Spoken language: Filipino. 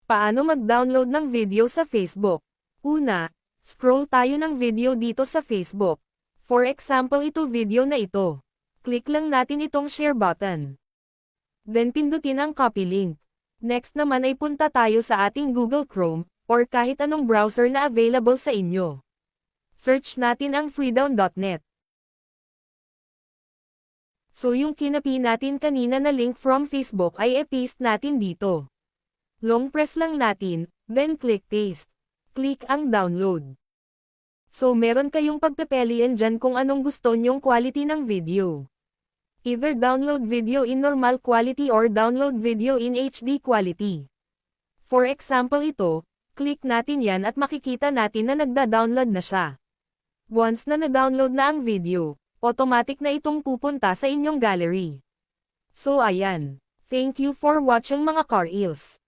Paano mag-download ng video sa Facebook? Una, scroll tayo ng video dito sa Facebook. For example ito video na ito. Click lang natin itong share button. Then pindutin ang copy link. Next naman ay punta tayo sa ating Google Chrome, or kahit anong browser na available sa inyo. Search natin ang freedown.net. So yung kinapi natin kanina na link from Facebook ay i-paste natin dito. Long press lang natin, then click paste. Click ang download. So meron kayong pagpipilian dyan kung anong gusto nyong quality ng video. Either download video in normal quality or download video in HD quality. For example ito, click natin yan at makikita natin na nagda-download na siya. Once na na-download na ang video, automatic na itong pupunta sa inyong gallery. So ayan. Thank you for watching mga Car Eels.